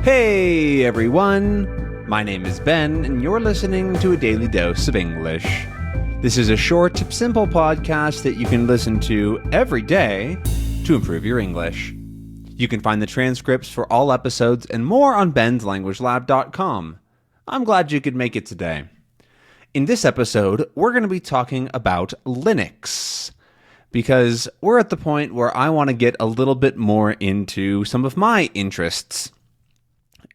Hey everyone, my name is Ben, and you're listening to a daily dose of English. This is a short, simple podcast that you can listen to every day to improve your English. You can find the transcripts for all episodes and more on benslanguagelab.com. I'm glad you could make it today. In this episode, we're going to be talking about Linux, because we're at the point where I want to get a little bit more into some of my interests.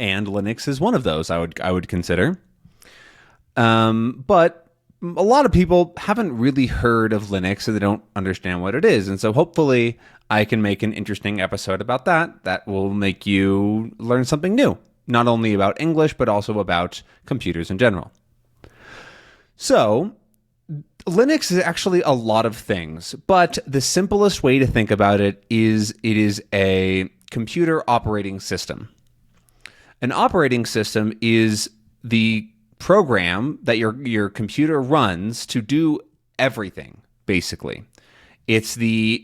And Linux is one of those I would consider. But a lot of people haven't really heard of Linux, so they don't understand what it is. And so hopefully I can make an interesting episode about that will make you learn something new, not only about English, but also about computers in general. So Linux is actually a lot of things, but the simplest way to think about it is a computer operating system. An operating system is the program that your computer runs to do everything, basically. In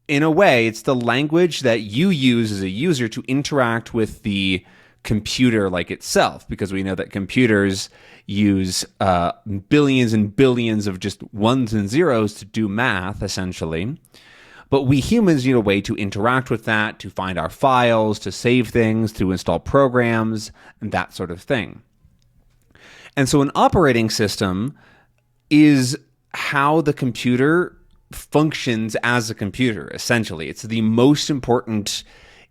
a way, it's the language that you use as a user to interact with the computer like itself, because we know that computers use billions and billions of just ones and zeros to do math, essentially. But we humans need a way to interact with that, to find our files, to save things, to install programs, and that sort of thing. And so an operating system is how the computer functions as a computer, essentially. It's the most important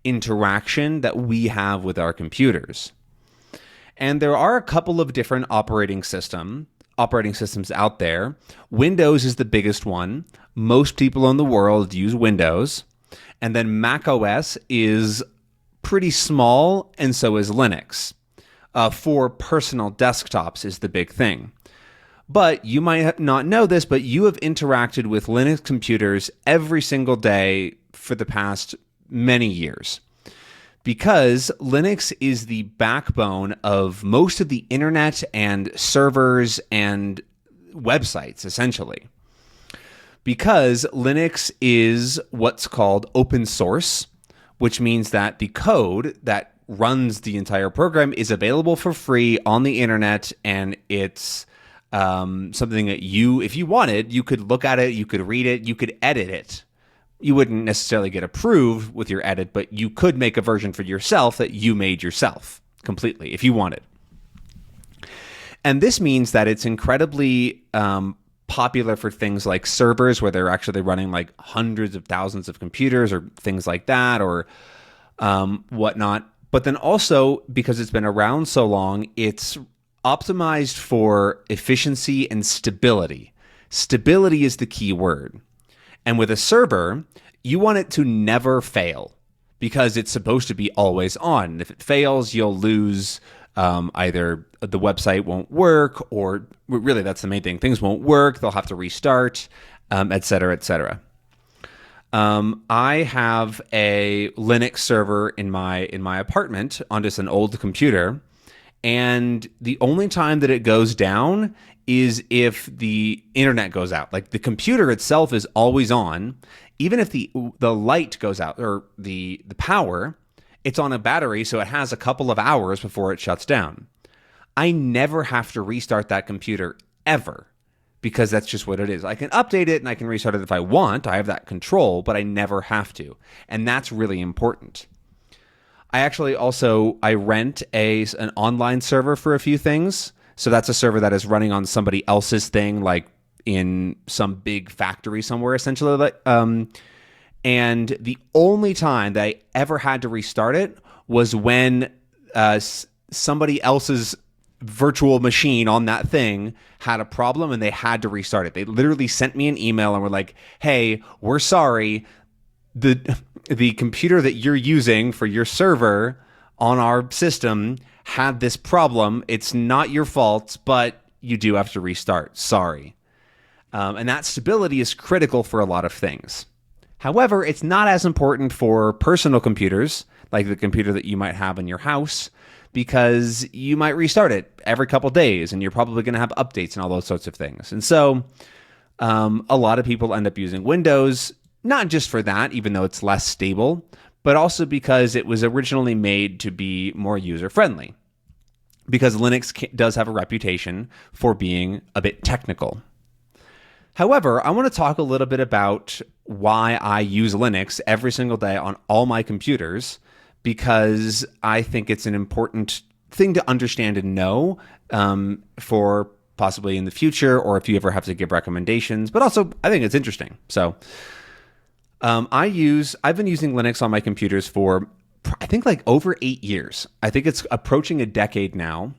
interaction that we have with our computers. And there are a couple of different operating systems out there. Windows is the biggest one. Most people in the world use Windows. And then Mac OS is pretty small, and so is Linux. For personal desktops is the big thing. But you might not know this, but you have interacted with Linux computers every single day for the past many years. Because Linux is the backbone of most of the internet and servers and websites, essentially. Because Linux is what's called open source, which means that the code that runs the entire program is available for free on the internet, and it's something that if you wanted, you could look at it, you could read it, you could edit it. You wouldn't necessarily get approved with your edit, but you could make a version for yourself that you made yourself completely if you wanted. And this means that it's incredibly popular for things like servers, where they're actually running like hundreds of thousands of computers or things like that, or whatnot. But then also, because it's been around so long, it's optimized for efficiency and stability. Stability is the key word. And with a server, you want it to never fail, because it's supposed to be always on. And if it fails, you'll lose either the website won't work, or really that's the main thing. Things won't work. They'll have to restart, et cetera, et cetera. I have a Linux server in my apartment on just an old computer, and the only time that it goes down is if the internet goes out. Like, the computer itself is always on. Even if the light goes out, or the power, it's on a battery, so it has a couple of hours before it shuts down. I never have to restart that computer ever, because that's just what it is. I can update it and I can restart it if I want. I have that control, but I never have to. And that's really important. I actually I rent an online server for a few things. So that's a server that is running on somebody else's thing, like in some big factory somewhere, essentially. And the only time that I ever had to restart it was when somebody else's virtual machine on that thing had a problem and they had to restart it. They literally sent me an email and were like, "Hey, we're sorry. The computer that you're using for your server on our system had this problem. It's not your fault, but you do have to restart. Sorry." And that stability is critical for a lot of things. However, it's not as important for personal computers, like the computer that you might have in your house, because you might restart it every couple days, and you're probably going to have updates and all those sorts of things. And so a lot of people end up using Windows, not just for that, even though it's less stable, but also because it was originally made to be more user-friendly, because Linux does have a reputation for being a bit technical. However, I want to talk a little bit about why I use Linux every single day on all my computers, because I think it's an important thing to understand and know for possibly in the future, or if you ever have to give recommendations, but also I think it's interesting. So I've been using Linux on my computers for, I think, like over 8 years. I think it's approaching a decade now,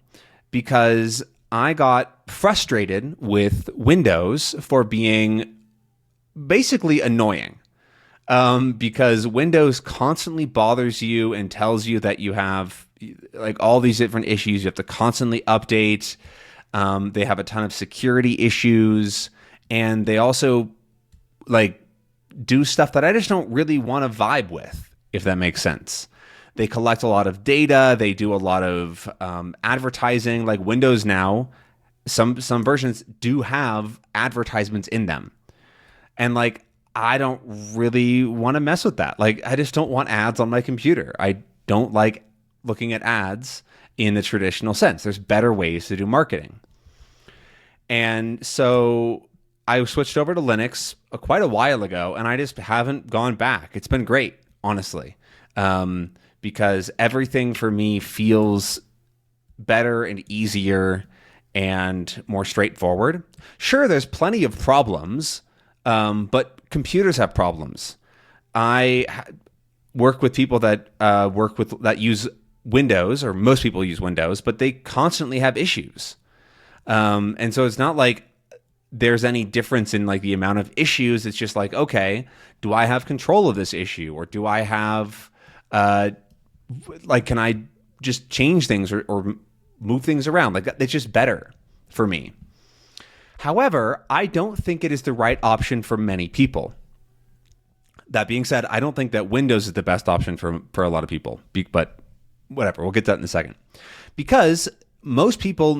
because I got frustrated with Windows for being basically annoying. Because Windows constantly bothers you and tells you that you have like all these different issues you have to constantly update. They have a ton of security issues, and they also like do stuff that I just don't really want to vibe with, if that makes sense. They collect a lot of data. They do a lot of advertising. Like Windows now, some versions do have advertisements in them. And like, I don't really want to mess with that. Like, I just don't want ads on my computer. I don't like looking at ads in the traditional sense. There's better ways to do marketing. And so I switched over to Linux quite a while ago, and I just haven't gone back. It's been great, honestly, because everything for me feels better and easier and more straightforward. Sure, there's plenty of problems, but computers have problems. I work with people that that use Windows, or most people use Windows, but they constantly have issues. And so it's not like there's any difference in like the amount of issues. It's just like, okay, do I have control of this issue, or do I have like, can I just change things or move things around? Like, it's just better for me. However, I don't think it is the right option for many people. That being said, I don't think that Windows is the best option for a lot of people, but whatever, we'll get to that in a second. Because most people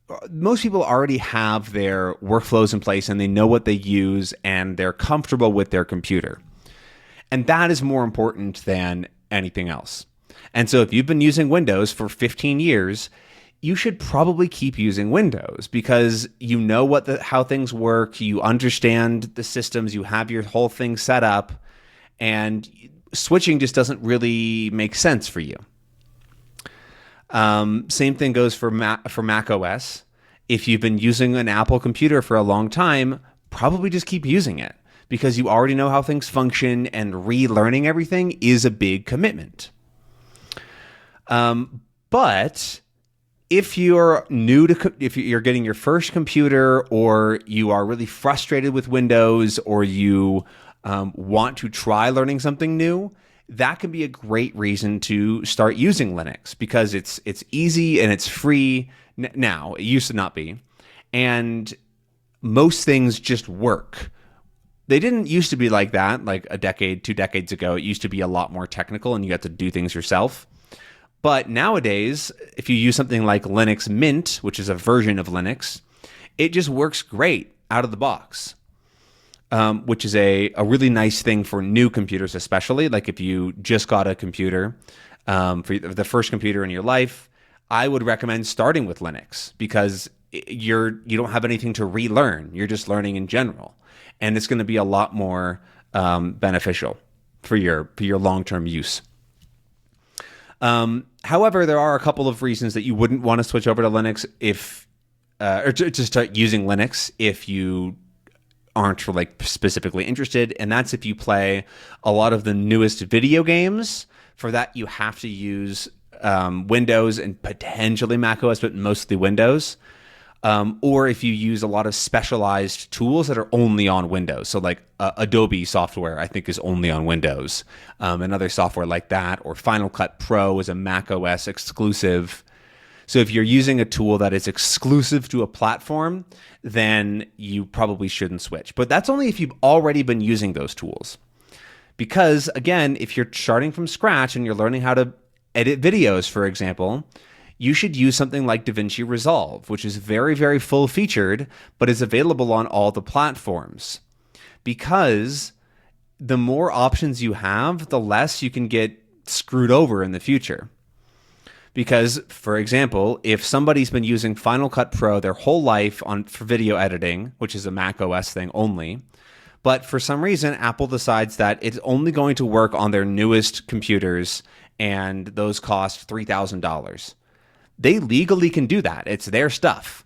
already have their workflows in place, and they know what they use, and they're comfortable with their computer. And that is more important than anything else. And so if you've been using Windows for 15 years, you should probably keep using Windows, because you know how things work, you understand the systems, you have your whole thing set up, and switching just doesn't really make sense for you. Same thing goes for Mac OS. If you've been using an Apple computer for a long time, probably just keep using it, because you already know how things function, and relearning everything is a big commitment. But if you're if you're getting your first computer, or you are really frustrated with Windows, or you want to try learning something new, that can be a great reason to start using Linux, because it's easy and it's free now. It used to not be. And most things just work. They didn't used to be like that, like a decade, 2 decades ago. It used to be a lot more technical, and you had to do things yourself. But nowadays, if you use something like Linux Mint, which is a version of Linux, it just works great out of the box, which is a really nice thing for new computers, especially. Like if you just got a computer, for the first computer in your life, I would recommend starting with Linux, because you don't have anything to relearn. You're just learning in general, and it's going to be a lot more beneficial for your long-term use. However, there are a couple of reasons that you wouldn't want to switch over to Linux or to start using Linux if you aren't like specifically interested. And that's if you play a lot of the newest video games. For that, you have to use Windows and potentially Mac OS, but mostly Windows. Or if you use a lot of specialized tools that are only on Windows. So like Adobe software, I think, is only on Windows. And other software like that, or Final Cut Pro is a Mac OS exclusive. So if you're using a tool that is exclusive to a platform, then you probably shouldn't switch. But that's only if you've already been using those tools. Because again, if you're starting from scratch and you're learning how to edit videos, for example, you should use something like DaVinci Resolve, which is very, very full-featured, but is available on all the platforms. Because the more options you have, the less you can get screwed over in the future. Because, for example, if somebody's been using Final Cut Pro their whole life for video editing, which is a Mac OS thing only, but for some reason Apple decides that it's only going to work on their newest computers and those cost $3,000, they legally can do that. It's their stuff.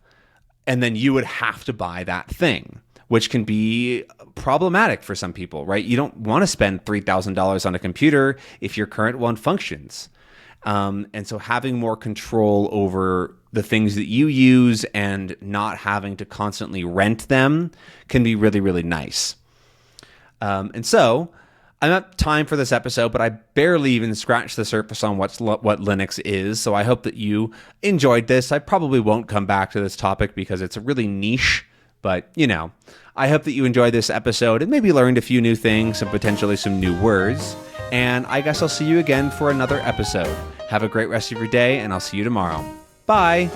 And then you would have to buy that thing, which can be problematic for some people, right? You don't want to spend $3,000 on a computer if your current one functions. And so having more control over the things that you use and not having to constantly rent them can be really, really nice. And so I'm not time for this episode, but I barely even scratched the surface on what Linux is. So I hope that you enjoyed this. I probably won't come back to this topic because it's a really niche, but I hope that you enjoyed this episode and maybe learned a few new things and potentially some new words. And I guess I'll see you again for another episode. Have a great rest of your day, and I'll see you tomorrow. Bye.